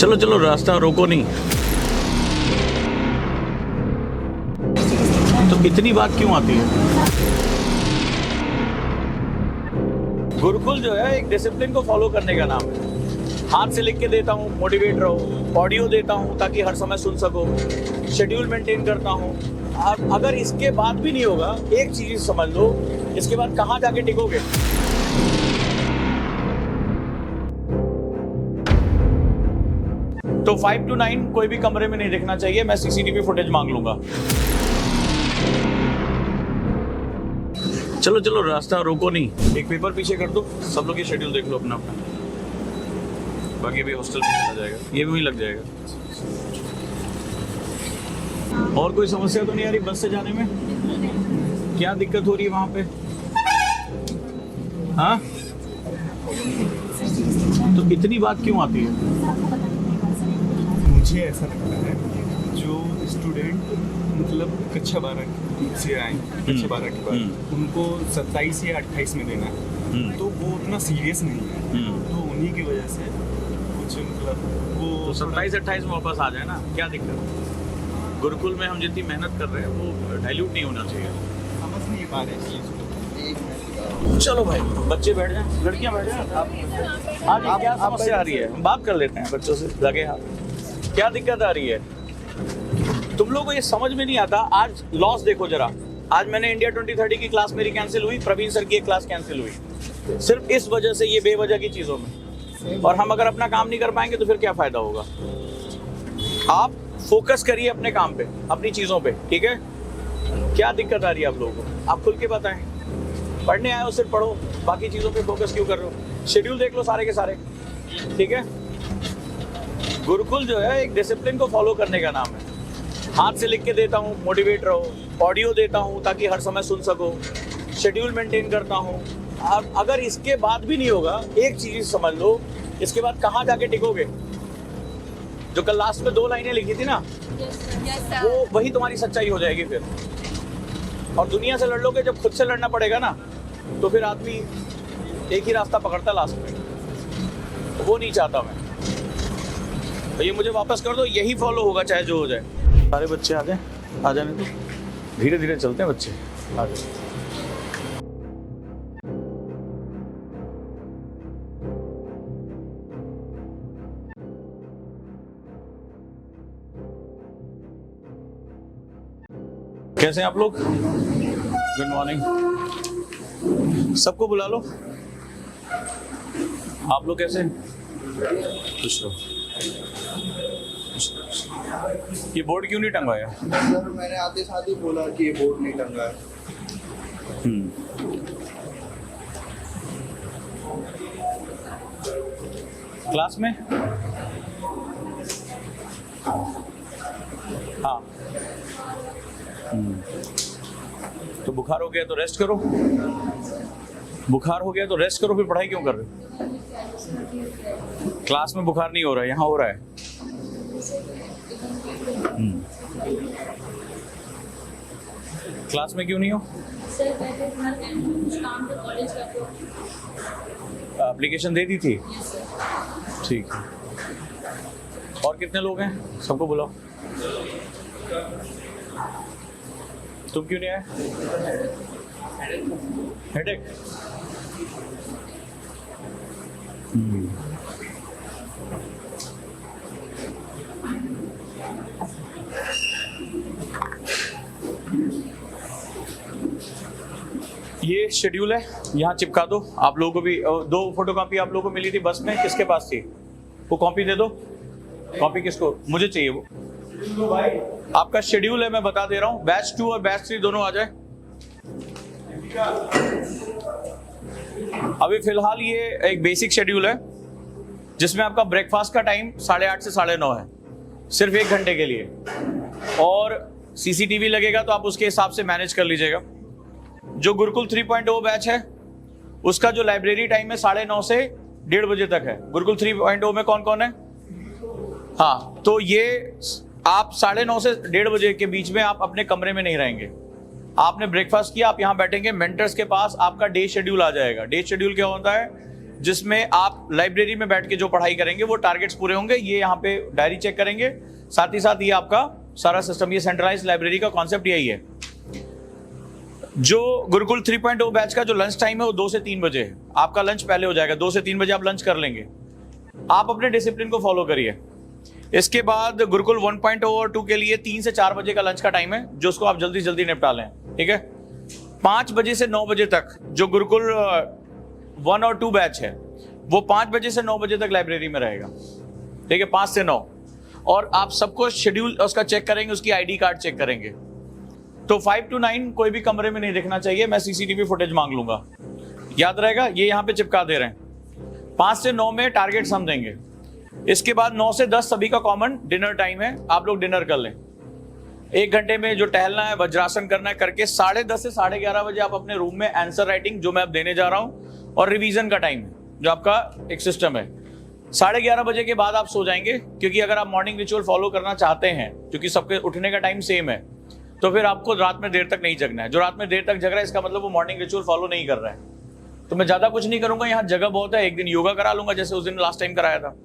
चलो चलो रास्ता रोको नहीं। तो इतनी बात क्यों आती है? गुरुकुल जो है एक डिसिप्लिन को फॉलो करने का नाम है। हाथ से लिख के देता हूँ, मोटिवेट रहो, ऑडियो देता हूँ ताकि हर समय सुन सको, शेड्यूल मेंटेन करता हूँ। अगर इसके बाद भी नहीं होगा, एक चीज समझ लो, इसके बाद कहाँ जाके टिकोगे? तो 5 to 9 कोई भी कमरे में नहीं दिखना चाहिए। मैं सीसीटीवी फुटेज मांग लूंगा। चलो चलो रास्ता रोको नहीं। एक पेपर पीछे कर दो, सब लोग ये शेड्यूल देख लो अपना अपना। बाकी भी हॉस्टल में चला जाएगा, ये भी वहीं लग जाएगा। और कोई समस्या तो नहीं आ रही बस से जाने में? क्या दिक्कत हो रही है वहां पे? हाँ, तो इतनी बात क्यों आती है? मुझे ऐसा लगता है जो स्टूडेंट मतलब कक्षा 12 से आए, कक्षा 12 के बाद उनको 27 या 28 में देना है, तो वो उतना सीरियस नहीं है। तो उन्हीं की वजह से कुछ मतलब वो तो 27-28 में वापस आ जाए ना, क्या दिक्कत है? गुरुकुल में हम जितनी मेहनत कर रहे हैं वो डाइल्यूट नहीं होना चाहिए। समझ नहीं पा रहे चीज़ को। चलो भाई, बच्चे बैठ जाएं, लड़कियां बैठ जाएं। आज क्या समस्या आ रही है, हम बात कर लेते हैं बच्चों से, लगे हाथ। क्या दिक्कत आ रही है? तुम लोगों को ये समझ में नहीं आता। आज लॉस देखो जरा। आज मैंने इंडिया 2030 की क्लास मेरी कैंसिल हुई, प्रवीण सर की एक क्लास कैंसिल हुई, सिर्फ इस वजह से, ये बेवजह की चीजों में। और हम अगर अपना काम नहीं कर पाएंगे तो फिर क्या फायदा होगा? आप फोकस करिए अपने काम पे, अपनी चीजों पे, ठीक है? क्या दिक्कत आ रही है आप लोगों को? आप खुल के बताएं। पढ़ने आए हो सिर्फ पढ़ो, बाकी चीजों पे फोकस क्यों कर रहे हो? शेड्यूल देख लो सारे के सारे, ठीक है? गुरुकुल जो है एक डिसिप्लिन को फॉलो करने का नाम है। हाथ से लिख के देता हूँ, मोटिवेट रहो, ऑडियो देता हूँ ताकि हर समय सुन सको, शेड्यूल मेंटेन करता हूँ। अगर इसके बाद भी नहीं होगा, एक चीज समझ लो, इसके बाद कहाँ जाके टिकोगे? जो कल लास्ट में 2 लाइनें लिखी थी ना, वो वही तुम्हारी सच्चाई हो जाएगी फिर। और दुनिया से लड़ लोगे, जब खुद से लड़ना पड़ेगा ना, तो फिर आदमी एक ही रास्ता पकड़ता लास्ट में। तो वो नहीं चाहता मैं। तो ये मुझे वापस कर दो, यही फॉलो होगा चाहे जो हो जाए। सारे बच्चे आ जाए, आ जाने दो, धीरे धीरे चलते हैं बच्चे, आ जाए। कैसे हैं आप लोग? Good morning. सबको बुला लो। आप लोग कैसे? खुश रहो। ये बोर्ड क्यों नहीं टंगाया? सर मैंने आते साथ ही बोला कि ये बोर्ड नहीं टंगा है। क्लास में? हाँ। तो बुखार हो गया तो रेस्ट करो। बुखार हो गया तो रेस्ट करो, फिर पढ़ाई क्यों कर रहे हो? क्लास में बुखार नहीं हो रहा है, यहाँ हो रहा है। क्लास में क्यों नहीं हो? एप्लीकेशन दे दी थी? ठीक है। और कितने लोग हैं? सबको बुलाओ। तुम क्यों नहीं आए? हेडेक? ये शेड्यूल है, यहाँ चिपका दो। आप लोगों को भी 2 फोटोकॉपी आप लोगों को मिली थी बस में, किसके पास थी? वो कॉपी दे दो। कॉपी किसको? मुझे चाहिए वो। आपका शेड्यूल है, मैं बता दे रहा हूँ। बैच 2 और बैच 3 दोनों आ जाए। अभी फिलहाल ये एक बेसिक शेड्यूल है जिसमें आपका ब्रेकफास्ट का टाइम 8:30 से 9:30 है, सिर्फ 1 घंटे के लिए। और सीसीटीवी लगेगा तो आप उसके हिसाब से मैनेज कर लीजिएगा। जो गुरुकुल 3.0 बैच है उसका जो लाइब्रेरी टाइम है 9:30 से 1:30 बजे तक है। गुरुकुल 3.0 में कौन कौन है? हाँ, तो ये आप 9:30 से 1:30 बजे के बीच में आप अपने कमरे में नहीं रहेंगे। आपने ब्रेकफास्ट किया, आप यहाँ बैठेंगे, मेंटर्स के पास आपका डे शेड्यूल आ जाएगा। डे शेड्यूल क्या होता है? जिसमें आप लाइब्रेरी में बैठ के जो पढ़ाई करेंगे वो टारगेट्स पूरे होंगे। ये यहाँ पे डायरी चेक करेंगे, साथ ही साथ ये आपका सारा सिस्टम, ये सेंट्रलाइज लाइब्रेरी का कॉन्सेप्ट यही है। जो गुरुकुल 3.0 बैच का जो लंच टाइम है वो 2 से 3 बजे है। आपका लंच पहले हो जाएगा, 2 से 3 बजे आप लंच कर लेंगे। आप अपने डिसिप्लिन को फॉलो करिए। इसके बाद गुरुकुल 1.0 और 2 के लिए 3 से 4 बजे का लंच का टाइम है, जो उसको आप जल्दी जल्दी निपटा लें, ठीक है। 5 बजे से 9 बजे तक जो गुरुकुल 1 और 2 बैच है वो 5 बजे से 9 बजे तक लाइब्रेरी में रहेगा, ठीक है, 5 से 9। और आप सबको शेड्यूल उसका चेक करेंगे, उसकी आईडी कार्ड चेक करेंगे। तो 5 to 9 कोई भी कमरे में नहीं दिखना चाहिए, मैं सीसीटीवी फुटेज मांग लूंगा, याद रहेगा। ये यहाँ पे चिपका दे रहे हैं। 5 से 9 में टारगेट्स हम देंगे। इसके बाद 9 से 10 सभी का कॉमन डिनर टाइम है, आप लोग डिनर कर लें। 1 घंटे में जो टहलना है, वज्रासन करना है करके 10:30 से 11:30 बजे आप अपने रूम में आंसर राइटिंग जो मैं अब देने जा रहा हूं, और रिवीजन का टाइम है जो आपका एक सिस्टम है। 11:30 बजे के बाद आप सो जाएंगे, क्योंकि अगर आप मॉर्निंग रिचुअल फॉलो करना चाहते हैं, क्योंकि सबके उठने का टाइम सेम है, तो फिर आपको रात में देर तक नहीं जगना है। जो रात में देर तक जग रहा है इसका मतलब वो मॉर्निंग रिचुअल फॉलो नहीं कर रहा है। तो मैं ज्यादा कुछ नहीं करूंगा, यहाँ जगह बहुत है, एक दिन योगा करा लूंगा जैसे उस दिन लास्ट टाइम कराया था।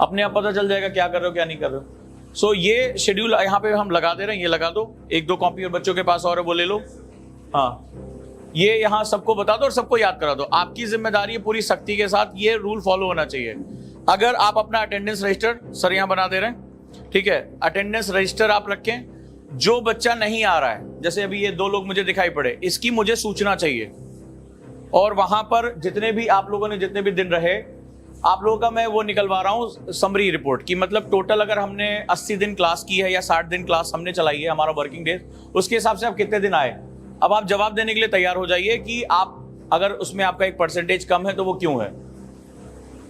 अपने आप पता चल जाएगा क्या कर रहे हो क्या नहीं कर रहे हो। सो ये शेड्यूल यहाँ पे हम लगा दे रहे हैं, ये लगा दो। 1-2 कॉपी और बच्चों के पास और है वो ले लो। हाँ, ये यहाँ सबको बता दो और सबको याद करा दो। आपकी जिम्मेदारी है पूरी सख्ती के साथ, ये रूल फॉलो होना चाहिए। अगर आप अपना अटेंडेंस रजिस्टर सर यहाँ बना दे रहे हैं, ठीक है, अटेंडेंस रजिस्टर आप रखें। जो बच्चा नहीं आ रहा है, जैसे अभी ये 2 लोग मुझे दिखाई पड़े, इसकी मुझे सूचना चाहिए। और वहां पर जितने भी आप लोगों ने जितने भी दिन रहे, आप लोगों का मैं वो निकलवा रहा हूँ समरी रिपोर्ट की। मतलब टोटल अगर हमने 80 दिन क्लास की है या 60 दिन क्लास हमने चलाई है, हमारा वर्किंग डे, उसके हिसाब से आप कितने दिन आए। अब आप जवाब देने के लिए तैयार हो जाइए कि आप अगर उसमें आपका एक परसेंटेज कम है तो वो क्यों है।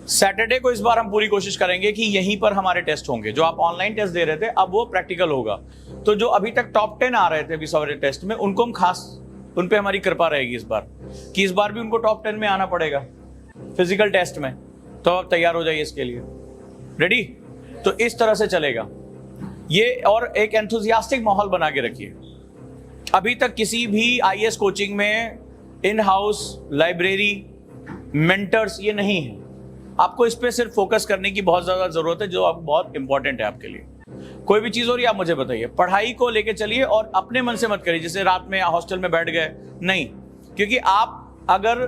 सैटरडे को इस बार हम पूरी कोशिश करेंगे कि यहीं पर हमारे टेस्ट होंगे। जो आप ऑनलाइन टेस्ट दे रहे थे अब वो प्रैक्टिकल होगा। तो जो अभी तक टॉप 10 आ रहे थे विश्व टेस्ट में, उनको हम खास, उन पे हमारी कृपा रहेगी इस बार, कि इस बार भी उनको टॉप 10 में आना पड़ेगा फिजिकल टेस्ट में। तो आप तैयार हो जाइए इसके लिए। रेडी? तो इस तरह से चलेगा ये। और एक एंथुजियास्टिक माहौल बना के रखिए। अभी तक किसी भी आईएएस कोचिंग में इन हाउस लाइब्रेरी मेंटर्स ये नहीं है। आपको इस पे सिर्फ फोकस करने की बहुत ज्यादा जरूरत है, जो आप बहुत इंपॉर्टेंट है आपके लिए। कोई भी चीज हो रही है आप मुझे बताइए। पढ़ाई को लेके चलिए और अपने मन से मत करिए जैसे रात में हॉस्टल में बैठ गए, नहीं। क्योंकि आप अगर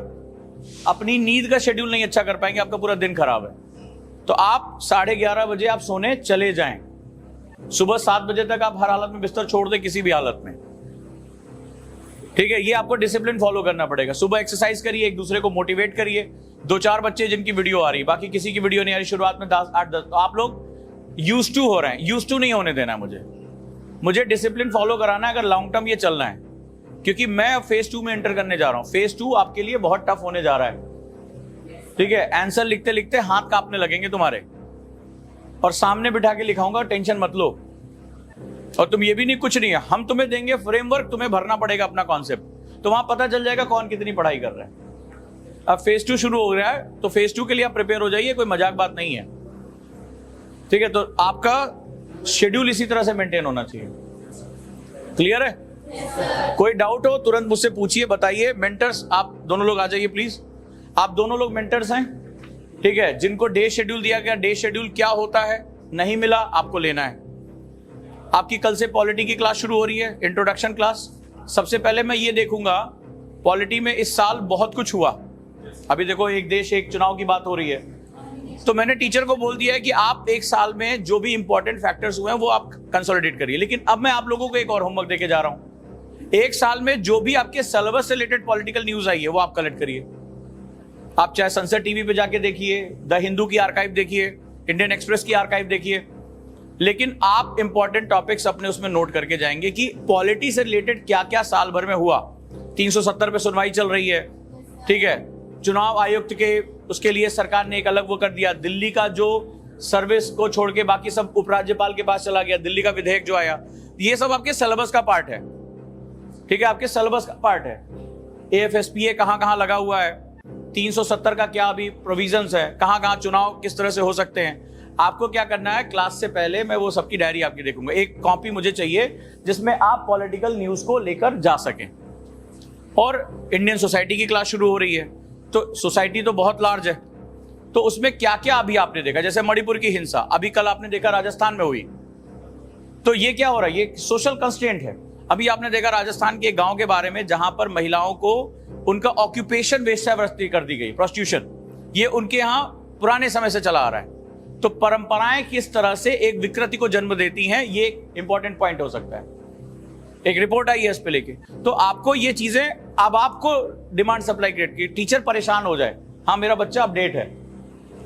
अपनी नींद का शेड्यूल नहीं अच्छा कर पाएंगे, आपका पूरा दिन खराब है। तो आप 11:30 बजे आप सोने चले जाएं। सुबह 7 बजे तक आप हर हालत में बिस्तर छोड़ दें, किसी भी हालत में, ठीक है। ये आपको डिसिप्लिन फॉलो करना पड़ेगा। सुबह एक्सरसाइज करिए, एक दूसरे को मोटिवेट करिए। 2-4 बच्चे जिनकी वीडियो आ रही, बाकी किसी की वीडियो नहीं आ रही, शुरुआत में 8-10, तो आप लोग यूज्ड टू हो रहे हैं। यूज्ड टू नहीं होने देना है मुझे डिसिप्लिन फॉलो कराना है अगर लॉन्ग टर्म ये चलना है। क्योंकि मैं फेज 2 में एंटर करने जा रहा हूं। फेज 2 आपके लिए बहुत टफ होने जा रहा है, ठीक है। आंसर लिखते लिखते हाथ कांपने लगेंगे तुम्हारे, और सामने बिठा के लिखाऊंगा, टेंशन मत लो। और तुम ये भी नहीं, कुछ नहीं है, हम तुम्हें देंगे फ्रेमवर्क, तुम्हें भरना पड़ेगा अपना कॉन्सेप्ट, तो वहां पता चल जाएगा कौन कितनी पढ़ाई कर रहा है। अब फेज 2 शुरू हो रहा है, तो फेज 2 के लिए आप प्रिपेयर हो जाइए, कोई मजाक बात नहीं है, ठीक है। तो आपका शेड्यूल इसी तरह से मेंटेन होना चाहिए। क्लियर है? कोई डाउट हो तुरंत मुझसे पूछिए, बताइए। मेंटर्स आप दोनों लोग आ जाइए प्लीज। आप दोनों लोग मेंटर्स हैं, ठीक है। जिनको डे शेड्यूल दिया गया, डे शेड्यूल क्या होता है नहीं मिला, आपको लेना है। आपकी कल से पॉलिटी की क्लास शुरू हो रही है, इंट्रोडक्शन क्लास। सबसे पहले मैं ये देखूंगा पॉलिटी में इस साल बहुत कुछ हुआ। अभी देखो, एक देश एक चुनाव की बात हो रही है, तो मैंने टीचर को बोल दिया है कि आप एक साल में जो भी इंपॉर्टेंट फैक्टर्स हुए हैं वो आप कंसोलिडेट करिए। लेकिन अब मैं आप लोगों को एक और होमवर्क देके जा रहा हूं। एक साल में जो भी आपके सिलेबस से रिलेटेड पॉलिटिकल न्यूज आई है वो आप कलेक्ट करिए। आप चाहे संसद टीवी पे जाके देखिए, द हिंदू की आर्काइव देखिए, इंडियन एक्सप्रेस की आर्काइव देखिए, लेकिन आप इंपॉर्टेंट टॉपिक्स अपने उसमें नोट करके जाएंगे कि पॉलिटी से रिलेटेड क्या क्या साल भर में हुआ। 370 पे सुनवाई चल रही है, ठीक है। चुनाव आयुक्त के उसके लिए सरकार ने एक अलग वो कर दिया। दिल्ली का जो सर्विस को छोड़ के बाकी सब उपराज्यपाल के पास चला गया, दिल्ली का विधेयक जो आया, ये सब आपके सिलेबस का पार्ट है, ठीक है। आपके सिलेबस का पार्ट है। AFSPA कहां कहां लगा हुआ है, 370 का क्या अभी प्रोविजंस है, कहां कहां चुनाव किस तरह से हो सकते हैं। आपको क्या करना है, क्लास से पहले मैं वो सबकी डायरी आपकी देखूंगा। एक कॉपी मुझे चाहिए जिसमें आप पॉलिटिकल न्यूज को लेकर जा सकें। और इंडियन सोसाइटी की क्लास शुरू हो रही है, तो सोसाइटी तो बहुत लार्ज है, तो उसमें क्या क्या अभी आपने देखा, जैसे मणिपुर की हिंसा अभी कल आपने देखा राजस्थान में हुई, तो ये क्या हो रहा है, ये सोशल कंस्ट्रेंट है। अभी आपने देखा राजस्थान के एक गांव के बारे में जहां पर महिलाओं को उनका ऑक्यूपेशन वेश्यावृत्ति कर दी गई, प्रोस्टिट्यूशन, ये उनके यहां पुराने समय से चला आ रहा है। तो परंपराएं किस तरह से एक विकृति को जन्म देती हैं, ये एक इंपॉर्टेंट पॉइंट हो सकता है। एक रिपोर्ट आई है इस पे लेके, तो आपको ये चीजें, अब आपको डिमांड सप्लाई क्रिएट की, टीचर परेशान हो जाए, हाँ मेरा बच्चा अपडेट है,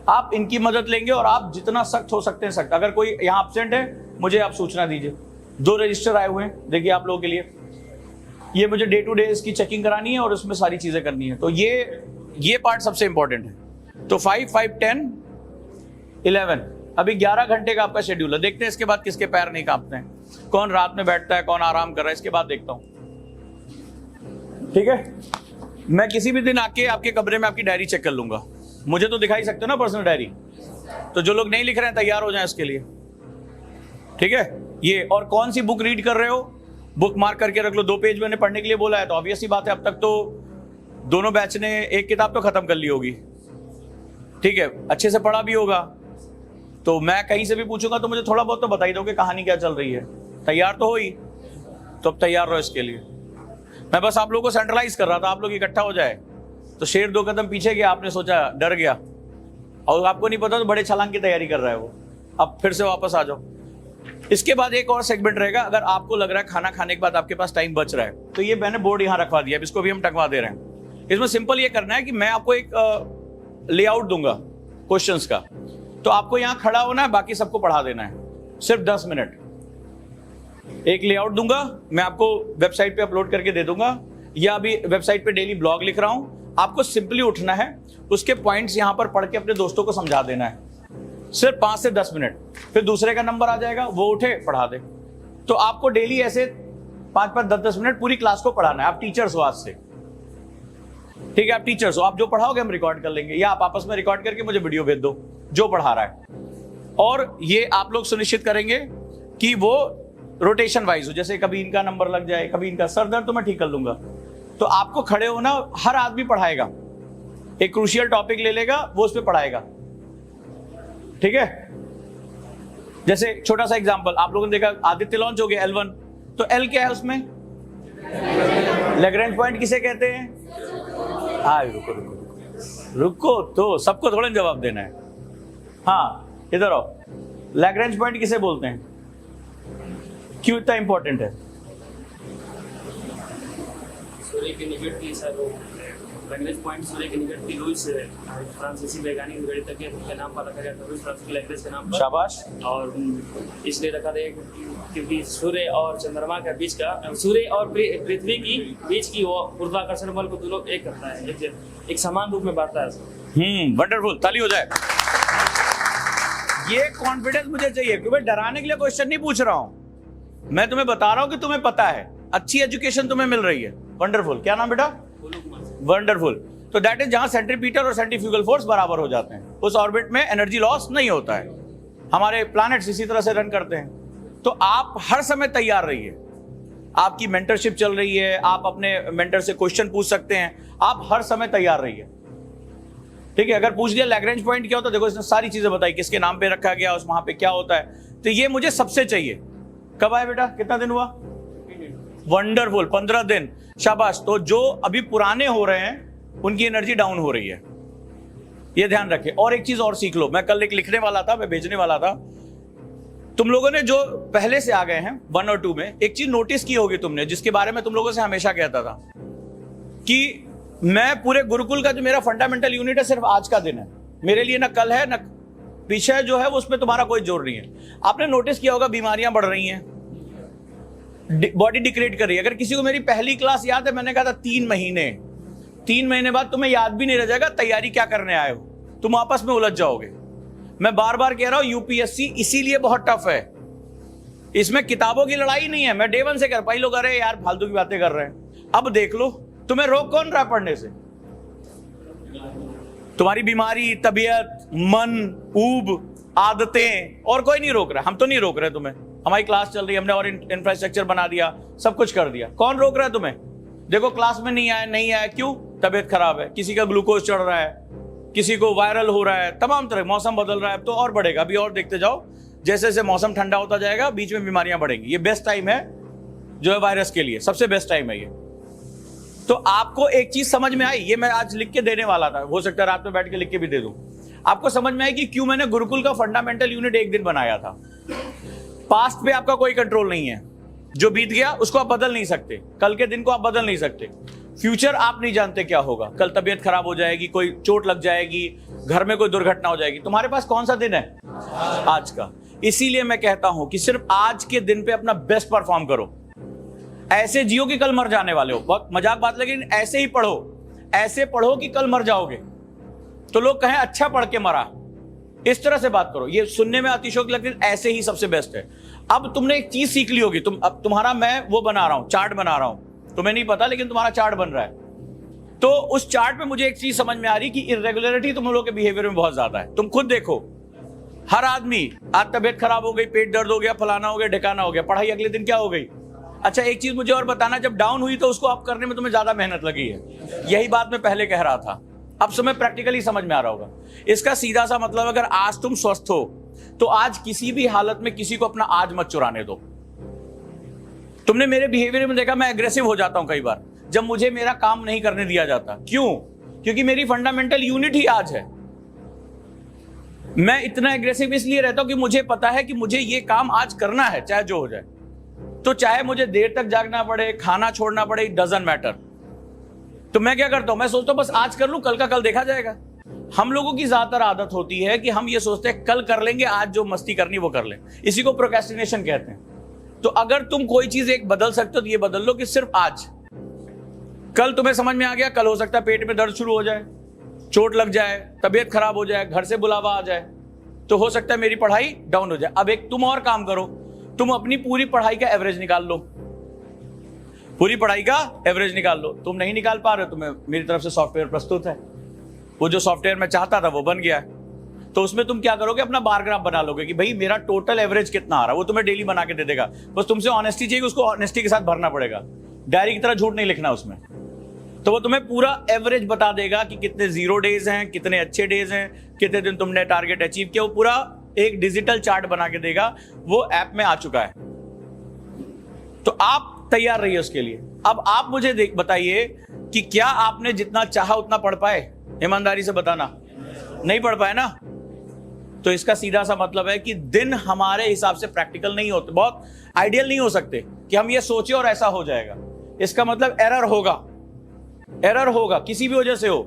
आप इनकी मदद लेंगे और आप जितना सख्त हो सकते हैं सख्त। अगर कोई यहाँ एब्सेंट है मुझे आप सूचना दीजिए। 2 रजिस्टर आए हुए हैं, देखिए आप लोगों के लिए, ये मुझे डे टू डे इसकी चेकिंग करानी है और उसमें सारी चीजें करनी है, तो ये पार्ट सबसे इंपॉर्टेंट है। तो 5, 5, 10, 11, अभी 11 घंटे का आपका शेड्यूल है। देखते हैं इसके बाद किसके पैर नहीं कांपते हैं, कौन रात में बैठता है, कौन आराम कर रहा है, इसके बाद देखता हूं। ठीक है, मैं किसी भी दिन आके आपके कमरे में आपकी डायरी चेक कर लूंगा, मुझे तो दिखाई सकते हो ना पर्सनल डायरी, तो जो लोग नहीं लिख रहे हैं तैयार हो जाएं इसके लिए। ठीक है, ये और कौन सी बुक रीड कर रहे हो, बुक मार्क करके रख लो। 2 पेज मैंने पढ़ने के लिए बोला है, तो ऑब्वियस ही बात है अब तक तो दोनों बैच ने एक किताब तो खत्म कर ली होगी। ठीक है, अच्छे से पढ़ा भी होगा, तो मैं कहीं से भी पूछूंगा तो मुझे थोड़ा बहुत तो बता ही दोगे कहानी क्या चल रही है। तैयार तो हो ही, तो अब तैयार रहो इसके लिए। मैं बस आप लोगों को सेंट्रलाइज कर रहा था, आप लोग इकट्ठा हो जाए। तो शेर 2 कदम पीछे गया, आपने सोचा डर गया, और आपको नहीं पता तो बड़े छलांग की तैयारी कर रहा है वो। अब फिर से वापस आ जाओ। इसके बाद एक और सेगमेंट रहेगा, अगर आपको लग रहा है खाना खाने के बाद आपके पास टाइम बच रहा है, तो ये मैंने बोर्ड यहाँ रखवा दिया, इसको भी हम टंगवा दे रहे हैं। इसमें सिंपल ये करना है कि मैं आपको एक लेआउट दूंगा क्वेश्चंस का, तो आपको यहाँ खड़ा होना है, बाकी सबको पढ़ा देना है, सिर्फ 10 मिनट। एक लेआउट दूंगा, मैं आपको वेबसाइट पे अपलोड करके दे दूंगा, या अभी वेबसाइट पे डेली ब्लॉग लिख रहा हूं, आपको सिंपली उठना है, उसके पॉइंट्स यहां पर पढ़ के अपने दोस्तों को समझा देना है, सिर्फ 5 से 10 मिनट। फिर दूसरे का नंबर आ जाएगा, वो उठे पढ़ा दे। तो आपको डेली ऐसे 5-5, 10-10 मिनट पूरी क्लास को पढ़ाना है। आप टीचर्स हो आज से, ठीक है, आप टीचर्स हो, आप जो पढ़ाओगे हम रिकॉर्ड कर लेंगे, या आप आपस में रिकॉर्ड करके मुझे वीडियो भेज दो जो पढ़ा रहा है। और ये आप लोग सुनिश्चित करेंगे कि वो रोटेशन वाइज हो, जैसे कभी इनका नंबर लग जाए, कभी इनका सर दर्द तो मैं ठीक कर लूंगा। तो आपको खड़े होना, हर आदमी पढ़ाएगा, एक क्रूशियल टॉपिक ले लेगा, वो उस पर पढ़ाएगा। ठीक है, जैसे छोटा सा एग्जांपल, आप लोगों ने देखा आदित्य लॉन्च हो गया L1, तो L क्या है उसमें, लैग्रेंज पॉइंट किसे कहते हैं? हाँ रुको रुको रुको रुको, तो सबको थोड़ा जवाब देना है। हाँ इधर आओ, लैग्रेंज पॉइंट किसे बोलते हैं, क्यों इतना इंपॉर्टेंट है? सूर्य के निकट की लैग्रेंज पॉइंट, सूर्य के निकट की लुईस फ्रांसीसी वैज्ञानिक गणितज्ञ के नाम पर रखा गया था, लुईस फ्रांसीसी लैग्रेंज के नाम पर। शाबाश। और इसलिए रखा गया क्योंकि सूर्य और चंद्रमा के बीच का, सूर्य और पृथ्वी की बीच की वो गुरुत्वाकर्षण बल को दोनों एक करता है, एक समान रूप में बांटता है। वंडरफुल, ताली हो जाए। ये कॉन्फिडेंस मुझे चाहिए, क्योंकि मैं डराने के लिए क्वेश्चन नहीं पूछ रहा हूं, मैं तुम्हें बता रहा हूं कि तुम्हें पता है, अच्छी एजुकेशन तुम्हें मिल रही है। वंडरफुल, क्या नाम बेटा? वंडरफुल। तो दैट इज जहां सेंट्रीपिटल और सेंट्रीफ्यूगल फोर्स बराबर हो जाते हैं, उस ऑर्बिट में एनर्जी लॉस नहीं होता है। हमारे प्लैनेट्स इसी तरह से रन करते हैं। तो आप हर समय तैयार रहिए, आपकी मेंटरशिप चल रही है, आप अपने मेंटर से क्वेश्चन पूछ सकते हैं, आप हर समय तैयार रहिए। ठीक है, अगर पूछ लिया लैग्रेंज पॉइंट क्या होता है, देखो इसने सारी चीजें बताई, किसके नाम पे रखा गया, उस वहां पे क्या होता है, तो ये मुझे सबसे चाहिए। कब आए बेटा, कितना दिन हुआ? वंडरफुल, 15 दिन, शाबाश। तो जो अभी पुराने हो रहे हैं उनकी एनर्जी डाउन हो रही है, ये ध्यान रखें। और एक चीज और सीख लो, मैं कल एक लिखने वाला था, मैं भेजने वाला था, तुम लोगों ने जो पहले से आ गए हैं 1 और 2 में, एक चीज नोटिस की होगी तुमने, जिसके बारे में तुम लोगों से हमेशा कहता था कि मैं पूरे गुरुकुल का जो मेरा फंडामेंटल यूनिट है सिर्फ आज का दिन है, मेरे लिए ना कल है ना पीछे जो है वो, उसमें तुम्हारा कोई जोर नहीं है। आपने नोटिस किया होगा बीमारियां बढ़ रही हैं, बॉडी डिग्रेड कर रही है। अगर किसी को मेरी पहली क्लास याद है, मैंने कहा था 3 महीने बाद तुम्हें याद भी नहीं रह जाएगा तैयारी क्या करने आए हो, तुम आपस में उलझ जाओगे। मैं बार बार कह रहा हूं यूपीएससी इसीलिए बहुत टफ है, इसमें किताबों की लड़ाई नहीं है। मैं डे 1 से कर पाई, लोग अरे यार फालतू की बातें कर रहे हैं। अब देख लो, तुम्हें रोक कौन रहा पढ़ने से? तुम्हारी बीमारी, तबीयत, मन, ऊब, आदतें, और कोई नहीं रोक रहा। हम तो नहीं रोक रहे तुम्हें, हमारी क्लास चल रही है, हमने और इंफ्रास्ट्रक्चर बना दिया, सब कुछ कर दिया। कौन रोक रहा है तुम्हें? देखो क्लास में नहीं आया, क्यों? तबीयत खराब है, किसी का ग्लूकोज चढ़ रहा है, किसी को वायरल हो रहा है, तमाम तरह, मौसम बदल रहा है तो और बढ़ेगा। अभी और देखते जाओ, जैसे जैसे मौसम ठंडा होता जाएगा बीच में बीमारियां बढ़ेंगी। ये बेस्ट टाइम है जो है वायरस के लिए, सबसे बेस्ट टाइम है ये। तो आपको एक चीज समझ में आई, ये मैं आज लिख के देने वाला था, हो सकता है रात में बैठ के लिख के भी दे दूं। आपको समझ में आई कि क्यों मैंने गुरुकुल का फंडामेंटल यूनिट एक दिन बनाया था। पास्ट पे आपका कोई कंट्रोल नहीं है, जो बीत गया उसको आप बदल नहीं सकते, कल के दिन को आप बदल नहीं सकते। फ्यूचर आप नहीं जानते क्या होगा, कल तबीयत खराब हो जाएगी, कोई चोट लग जाएगी, घर में कोई दुर्घटना हो जाएगी, तुम्हारे पास कौन सा दिन है? आज का। इसीलिए मैं कहता हूं कि सिर्फ आज के दिन पे अपना बेस्ट परफॉर्म करो। ऐसे जियो कि कल मर जाने वाले हो, बहुत मजाक बात, लेकिन ऐसे ही पढ़ो, ऐसे पढ़ो कि कल मर जाओगे तो लोग कहें अच्छा पढ़ के मरा। इस तरह से बात करो, ये सुनने में अतिशयोक्ति लगती है, ऐसे ही सबसे बेस्ट है। अब तुमने एक चीज सीख ली होगी, अब तुम्हारा मैं वो बना रहा हूं, चार्ट बना रहा हूं, तुम्हें नहीं पता लेकिन तुम्हारा चार्ट बन रहा है। तो उस चार्ट में मुझे एक चीज समझ में आ रही कि इर्रेगुलरिटी तुम लोगों के बिहेवियर में बहुत ज्यादा है। तुम खुद देखो, हर आदमी, आज तबीयत खराब हो गई, पेट दर्द हो गया, फलाना हो गया, ढिकाना हो गया, पढ़ाई अगले दिन क्या हो गई। अच्छा एक चीज मुझे और बताना, जब डाउन हुई तो उसको अप करने में तुम्हें ज्यादा मेहनत लगी है। यही बात मैं पहले कह रहा था, अब समय प्रैक्टिकली समझ में आ रहा होगा। इसका सीधा सा मतलब, अगर आज तुम स्वस्थ हो तो आज किसी भी हालत में किसी को अपना आज मत चुराने दो। तुमने मेरे बिहेवियर में देखा, मैं एग्रेसिव हो जाता हूं कई बार जब मुझे मेरा काम नहीं करने दिया जाता। क्यों? क्योंकि मेरी फंडामेंटल यूनिट ही आज है। मैं इतना एग्रेसिव इसलिए रहता हूं कि मुझे पता है कि मुझे ये काम आज करना है, चाहे जो हो जाए। तो चाहे मुझे देर तक जागना पड़े, खाना छोड़ना पड़े, इट डजंट मैटर। तो मैं क्या करता हूं, मैं सोचता हूं बस आज कर लूं, कल का कल देखा जाएगा। हम लोगों की ज्यादातर आदत होती है कि हम ये सोचते हैं कल कर लेंगे, आज जो मस्ती करनी वो कर लें। इसी को प्रोक्रेस्टिनेशन कहते हैं। तो अगर तुम कोई चीज एक बदल सकते हो तो ये बदल लो कि सिर्फ आज। कल तुम्हें समझ में आ गया, कल हो सकता है पेट में दर्द शुरू हो जाए, चोट लग जाए, तबीयत खराब हो जाए, घर से बुलावा आ जाए, तो हो सकता है मेरी पढ़ाई डाउन हो जाए। अब एक तुम और काम करो, तुम अपनी पूरी पढ़ाई का एवरेज निकाल लो, पूरी पढ़ाई का एवरेज निकाल लो। तुम नहीं निकाल पा रहे हो, तुम्हें मेरी तरफ से सॉफ्टवेयर प्रस्तुत है, वो जो सॉफ्टवेयर मैं चाहता था वो बन गया है। तो उसमें तुम क्या करोगे, अपना बार ग्राफ बना लोगे कि भाई मेरा टोटल एवरेज कितना आ रहा है, वो तुम्हें डेली बना के दे देगा। बस तुमसे ऑनेस्टी चाहिए, उसको ऑनेस्टी के साथ भरना पड़ेगा, डायरी की तरह झूठ नहीं लिखना उसमें। तो वो तुम्हें पूरा एवरेज बता देगा कि कितने 0 डेज हैं, कितने अच्छे डेज हैं, कितने दिन तुमने टारगेट अचीव किया, वो पूरा एक डिजिटल चार्ट बना के देगा। वो ऐप में आ चुका है, तो आप तैयार रहिए उसके लिए। अब आप मुझे बताइए कि क्या आपने जितना चाहा उतना पढ़ पाए? ईमानदारी से बताना, नहीं पढ़ पाए ना? तो इसका सीधा सा मतलब है कि दिन हमारे हिसाब से प्रैक्टिकल नहीं होते, बहुत आइडियल नहीं हो सकते कि हम ये सोचे और ऐसा हो जाएगा। इसका मतलब एरर होगा, एरर होगा, किसी भी वजह से हो।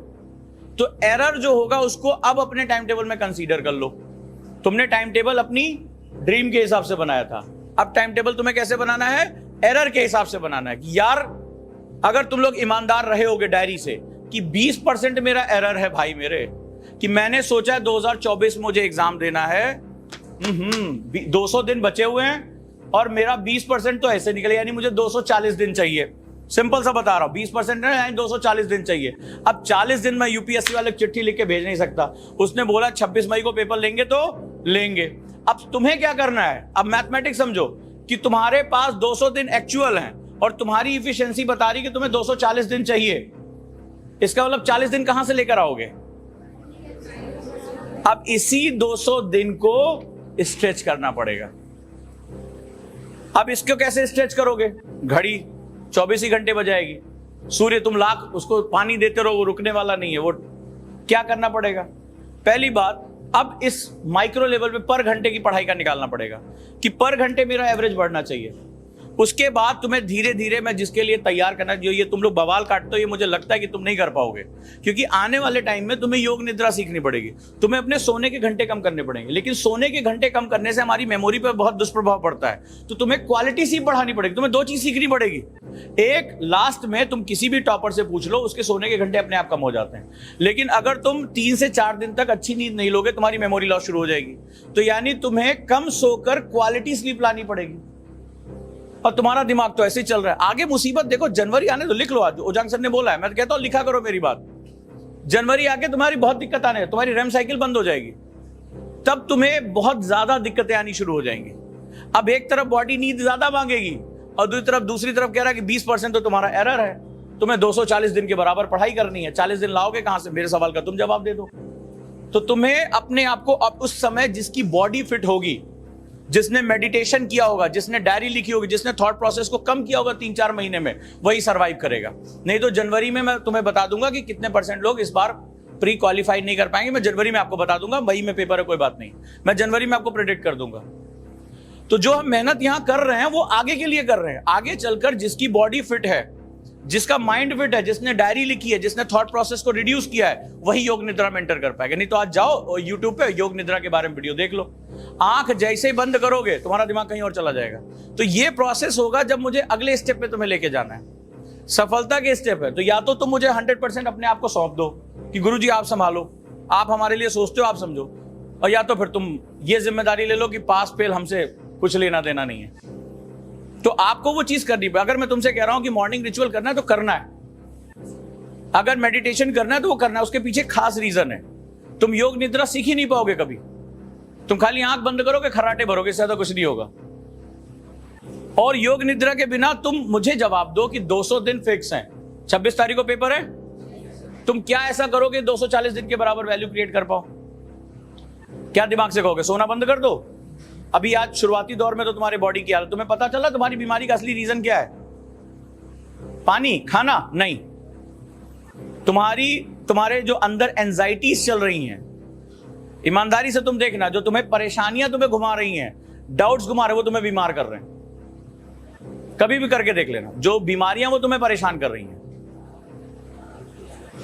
तो एरर जो होगा उसको अब अपने टाइम टेबल में कंसीडर कर लो। तुमने टाइम टेबल अपनी ड्रीम के हिसाब से बनाया था, अब टाइम टेबल तुम्हें कैसे बनाना है? एरर के हिसाब से बनाना है कि यार अगर तुम लोग ईमानदार रहे होगे डायरी से कि 20% मेरा एरर है भाई मेरे, कि मैंने सोचा 2024 मुझे एग्जाम देना है, 200 दिन बचे हुए हैं और मेरा 20% तो ऐसे निकले, यानी मुझे 240 दिन चाहिए। सिंपल सा बता रहा हूं, 20% है यानी 240 दिन चाहिए। अब 40 दिन में यूपीएससी वाले चिट्ठी लिख के भेज नहीं सकता। उसने बोला 26 मई को पेपर लेंगे तो लेंगे। अब तुम्हें क्या करना है? अब मैथमेटिक्स समझो कि तुम्हारे पास 200 दिन एक्चुअल हैं और तुम्हारी इफिशिएंसी बता रही कि तुम्हें 240 दिन चाहिए। इसका मतलब 40 दिन कहां से लेकर आओगे? अब इसी 200 दिन को स्ट्रेच करना पड़ेगा। अब इसको कैसे स्ट्रेच करोगे? घड़ी 24 ही घंटे बजाएगी, सूर्य तुम लाख उसको पानी देते रहो, वो रुकने वाला नहीं है। वो क्या करना पड़ेगा? पहली बात, अब इस माइक्रो लेवल पे पर घंटे की पढ़ाई का निकालना पड़ेगा कि पर घंटे मेरा एवरेज बढ़ना चाहिए। उसके बाद तुम्हें धीरे धीरे मैं जिसके लिए तैयार करना, जो ये तुम लोग बवाल काटते हो, ये मुझे लगता है कि तुम नहीं कर पाओगे, क्योंकि आने वाले टाइम में तुम्हें योग निद्रा सीखनी पड़ेगी, तुम्हें अपने सोने के घंटे कम करने पड़ेंगे। लेकिन सोने के घंटे कम करने से हमारी मेमोरी पर बहुत दुष्प्रभाव पड़ता है, तो तुम्हें क्वालिटी सीख बढ़ानी पड़ेगी। तुम्हें 2 चीज सीखनी पड़ेगी। एक, लास्ट में तुम किसी भी टॉपर से पूछ लो, उसके सोने के घंटे अपने आप कम हो जाते हैं। लेकिन अगर तुम 3 से 4 दिन तक अच्छी नींद नहीं लोगे, तुम्हारी मेमोरी लॉस शुरू हो जाएगी। तो यानी तुम्हें कम सोकर क्वालिटी स्लीप लानी पड़ेगी। और तुम्हारा दिमाग तो ऐसे ही चल रहा है। आगे मुसीबत देखो, जनवरी आने तो लिख लो। आज ओजांग सर ने बोला है, मैं तो कहता हूं लिखा करो मेरी बात। जनवरी आके तुम्हारी बहुत दिक्कत आने, तुम्हारी रेम साइकिल बंद हो जाएगी, तब तुम्हें बहुत ज्यादा दिक्कतें आनी शुरू हो जाएंगी। अब एक तरफ बॉडी नींद ज्यादा मांगेगी और दूसरी तरफ कह रहा है कि 20% तो तुम्हारा एरर है। तुम्हें 240 दिन के बराबर पढ़ाई करनी है, 40 दिन लाओगे कहां से? मेरे सवाल का तुम जवाब दे दो। तो तुम्हें अपने आप को अब उस समय जिसकी बॉडी फिट होगी, जिसने मेडिटेशन किया होगा, जिसने डायरी लिखी होगी, जिसने थॉट प्रोसेस को कम किया होगा 3-4 महीने में, वही सरवाइव करेगा। नहीं तो जनवरी में मैं तुम्हें बता दूंगा कि कितने % लोग इस बार प्री क्वालिफाई नहीं कर पाएंगे। मैं जनवरी में आपको बता दूंगा, मई में पेपर है कोई बात नहीं, मैं जनवरी में आपको प्रेडिक्ट कर दूंगा। तो जो हम मेहनत यहां कर रहे हैं वो आगे के लिए कर रहे हैं। आगे चलकर जिसकी बॉडी फिट है, जिसका माइंड फिट है, जिसने डायरी लिखी है, जिसने थॉट प्रोसेस को रिड्यूस किया है, वही योग निद्रा में एंटर कर पाएगा। नहीं तो आज जाओ यूट्यूब पे योग निद्रा के बारे में वीडियो देख लो, आंख जैसे ही बंद करोगे तुम्हारा दिमाग कहीं और चला जाएगा। तो ये प्रोसेस होगा जब मुझे अगले स्टेप पे तुम्हें लेके जाना है, सफलता के स्टेप है। तो या तो तुम मुझे 100% अपने आप को सौंप दो कि गुरुजी आप संभालो, आप हमारे लिए सोचते हो, आप समझो, और या तो फिर तुम ये जिम्मेदारी ले लो कि पास फेल हमसे कुछ लेना देना नहीं है। तो आपको वो चीज करनी है। अगर मैं तुमसे कह रहा हूं कि मॉर्निंग रिचुअल करना है तो करना है, अगर मेडिटेशन करना है तो वो करना है, उसके पीछे खास रीजन है। तुम योग निद्रा सीख ही नहीं पाओगे कभी, तुम खाली आंख बंद करोगे, खर्राटे भरोगे, इससे ज्यादा कुछ नहीं होगा। और योग निद्रा के बिना तुम मुझे जवाब दो कि 200 दिन फिक्स हैं, 26 तारीख को पेपर है, तुम क्या ऐसा करोगे 240 दिन के बराबर वैल्यू क्रिएट कर पाओ? क्या दिमाग से कहोगे सोना बंद कर दो? अभी आज शुरुआती दौर में तो तुम्हारी बॉडी की हालत, तुम्हें पता चला तुम्हारी बीमारी का असली रीजन क्या है? पानी, खाना नहीं, तुम्हारे जो अंदर एंजाइटीज चल रही हैं, ईमानदारी से तुम देखना, जो तुम्हें परेशानियां तुम्हें घुमा रही हैं, डाउट्स घुमा रहे, वो तुम्हें बीमार कर रहे हैं। कभी भी करके देख लेना, जो बीमारियां वो तुम्हें परेशान कर रही हैं।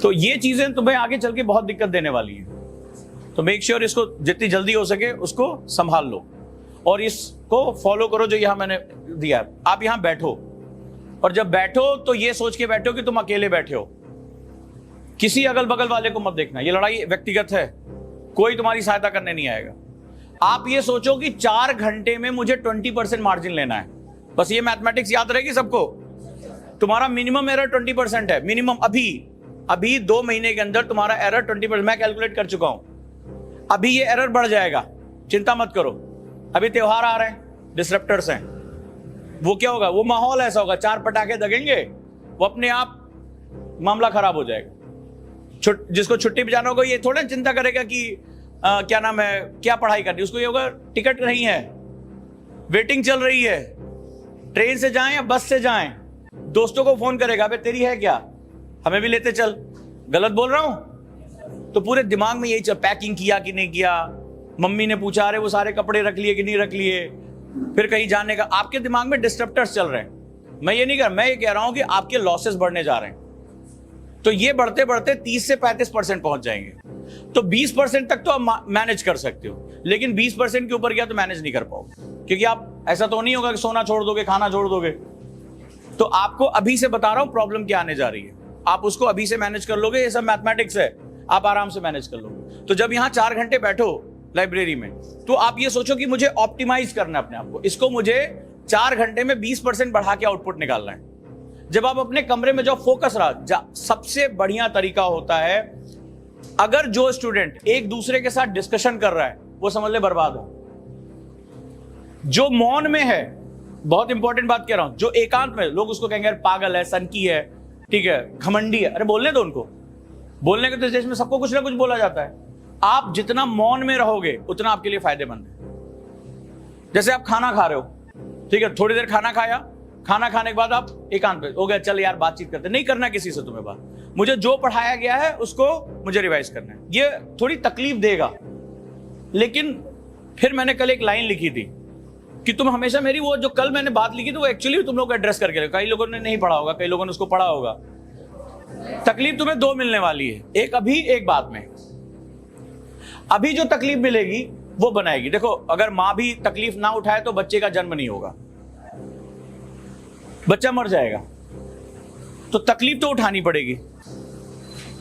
तो ये चीजें तुम्हें आगे चल के बहुत दिक्कत देने वाली हैं। तो मेक श्योर इसको जितनी जल्दी हो सके उसको संभाल लो और इसको फॉलो करो जो यहां मैंने दिया। आप यहां बैठो और जब बैठो तो ये सोच के बैठो कि तुम अकेले बैठे हो, किसी अगल बगल वाले को मत देखना। ये लड़ाई व्यक्तिगत है, कोई तुम्हारी सहायता करने नहीं आएगा। आप ये सोचो कि 4 घंटे में मुझे 20% मार्जिन लेना है, बस ये मैथमेटिक्स याद रहेगी सबको। तुम्हारा मिनिमम एरर 20% है, मिनिमम। अभी 2 महीने के अंदर तुम्हारा एरर 20%, मैं कैलकुलेट कर चुका हूं। अभी ये एरर बढ़ जाएगा, चिंता मत करो। अभी त्योहार आ रहे हैं, डिसरप्टर्स हैं, वो क्या होगा, वो माहौल ऐसा होगा, 4 पटाखे दगेंगे, वो अपने आप मामला खराब हो जाएगा। जिसको छुट्टी पे जाना होगा ये थोड़ा चिंता करेगा कि क्या नाम है, क्या पढ़ाई करनी, उसको ये होगा टिकट नहीं है, वेटिंग चल रही है, ट्रेन से जाएं या बस से जाएं। दोस्तों को फोन करेगा, अबे तेरी है क्या, हमें भी लेते चल। गलत बोल रहा हूं? तो पूरे दिमाग में यही चल, पैकिंग किया कि नहीं किया, मम्मी ने पूछा अरे वो सारे कपड़े रख लिए कि नहीं रख लिए, फिर कहीं जाने का, आपके दिमाग में डिस्ट्रप्टर्स चल रहे हैं। मैं ये नहीं कर, मैं ये कह रहा हूं कि आपके लॉसेस बढ़ने जा रहे हैं। तो ये बढ़ते बढ़ते 30 से 35% पहुंच जाएंगे। तो 20% तक तो आप मैनेज कर सकते हो, लेकिन 20% के ऊपर गया तो मैनेज नहीं कर पाओगे, क्योंकि आप ऐसा तो नहीं होगा कि सोना छोड़ दोगे, खाना छोड़ दोगे। तो आपको अभी से बता रहा हूं प्रॉब्लम क्या आने जा रही है, आप उसको अभी से मैनेज कर लोगे। ये सब मैथमेटिक्स है, आप आराम से मैनेज कर लोगे। तो जब यहां 4 घंटे बैठो लाइब्रेरी में, तो आप ये सोचो कि मुझे ऑप्टिमाइज करना है अपने आप को, इसको मुझे 4 घंटे में 20% बढ़ा के आउटपुट निकालना है। जब आप अपने कमरे में जाओ, फोकस रहा, सबसे बढ़िया तरीका होता है, अगर जो स्टूडेंट एक दूसरे के साथ डिस्कशन कर रहा है वो समझ ले बर्बाद हो। जो मौन में है, बहुत इंपॉर्टेंट बात कह रहा हूं, जो एकांत में, लोग उसको कहेंगे पागल है, सनकी है, ठीक है, घमंडी है। अरे बोलने दो उनको, बोलने के तो देश में सबको कुछ ना कुछ बोला जाता है। आप जितना मौन में रहोगे उतना आपके लिए फायदेमंद है। जैसे आप खाना खा रहे हो, ठीक है, थोड़ी देर खाना खाया, खाना खाने के बाद आप एकांत पे हो गए, चल यार बातचीत करते, नहीं करना किसी से तुम्हें बात, मुझे जो पढ़ाया गया है उसको मुझे रिवाइज करना है। ये थोड़ी तकलीफ देगा, लेकिन फिर मैंने कल एक लाइन लिखी थी कि तुम हमेशा मेरी वो जो कल मैंने बात लिखी थी वो एक्चुअली तुम लोग को एड्रेस करके, कई लोगों ने नहीं पढ़ा होगा, कई लोगों ने उसको पढ़ा होगा। तकलीफ तुम्हें 2 मिलने वाली है, एक अभी, एक बाद में। अभी जो तकलीफ मिलेगी वो बनाएगी। देखो, अगर मां भी तकलीफ ना उठाए तो बच्चे का जन्म नहीं होगा, बच्चा मर जाएगा। तो तकलीफ तो उठानी पड़ेगी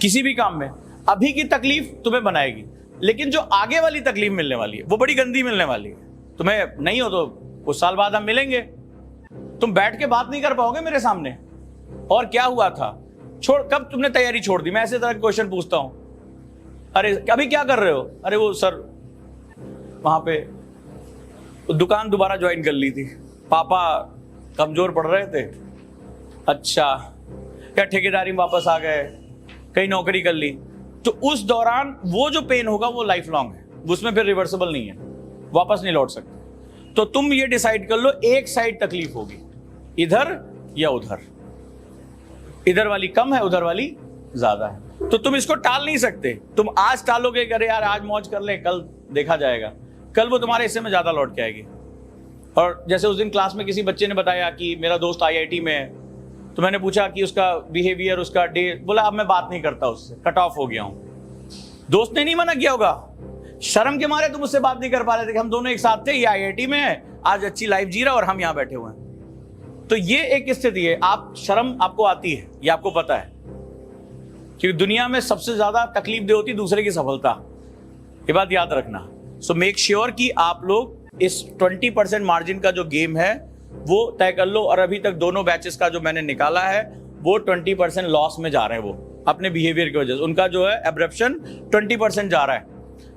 किसी भी काम में। अभी की तकलीफ तुम्हें बनाएगी, लेकिन जो आगे वाली तकलीफ मिलने वाली है वो बड़ी गंदी मिलने वाली है। तुम्हें नहीं हो तो कुछ साल बाद हम मिलेंगे, तुम बैठ के बात नहीं कर पाओगे मेरे सामने, और क्या हुआ था, छोड़, कब तुमने तैयारी छोड़ दी। मैं ऐसे तरह के क्वेश्चन पूछता हूं, अरे अभी क्या कर रहे हो, अरे वो सर वहां पे दुकान दोबारा ज्वाइन कर ली थी, पापा कमजोर पड़ रहे थे। अच्छा, या ठेकेदारी में वापस आ गए, कहीं नौकरी कर ली, तो उस दौरान वो जो पेन होगा वो लाइफ लॉन्ग है, उसमें फिर रिवर्सिबल नहीं है, वापस नहीं लौट सकते। तो तुम ये डिसाइड कर लो, एक साइड तकलीफ होगी, इधर या उधर, इधर वाली कम है, उधर वाली ज्यादा है, तो तुम इसको टाल नहीं सकते। तुम आज टालोगे, करे यार आज मौज कर ले, कल देखा जाएगा, कल वो तुम्हारे हिस्से में ज्यादा लौट के आएगी। और जैसे उस दिन क्लास में किसी बच्चे ने बताया कि मेरा दोस्त IIT में है, तो मैंने पूछा कि उसका बिहेवियर, उसका डे, बोला अब मैं बात नहीं करता उससे, कट ऑफ हो गया हूं। दोस्त ने नहीं मना किया होगा, शर्म के मारे तुम उससे बात नहीं कर पा रहे थे कि हम दोनों एक साथ थे, ये IIT में है, आज अच्छी लाइफ जी रहा और हम यहां बैठे हुए हैं। तो ये एक स्थिति है, आप शर्म आपको आती है, ये आपको पता है, क्योंकि दुनिया में सबसे ज्यादा तकलीफ दे होती दूसरे की सफलता, ये बात याद रखना। सो मेक श्योर कि आप लोग इस 20% मार्जिन का जो गेम है वो तय कर लो। और अभी तक दोनों बैचेस का जो मैंने निकाला है वो 20% लॉस में जा रहे हैं, वो अपने बिहेवियर की वजह से, उनका जो है एब्रप्शन 20% जा रहा है।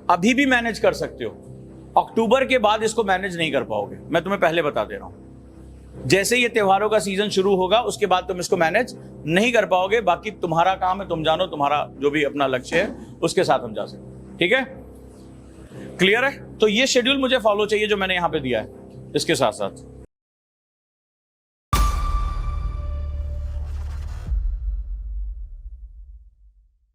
अभी भी मैनेज कर सकते हो, अक्टूबर के बाद इसको मैनेज नहीं कर पाओगे, मैं तुम्हें पहले बता दे रहा हूं। जैसे ये त्योहारों का सीजन शुरू होगा उसके बाद तुम इसको मैनेज नहीं कर पाओगे। बाकी तुम्हारा काम है, तुम जानो तुम्हारा जो भी अपना लक्ष्य है उसके साथ हम जा सकते। ठीक है, क्लियर है? तो ये शेड्यूल मुझे फॉलो चाहिए जो मैंने यहां पे दिया है, इसके साथ साथ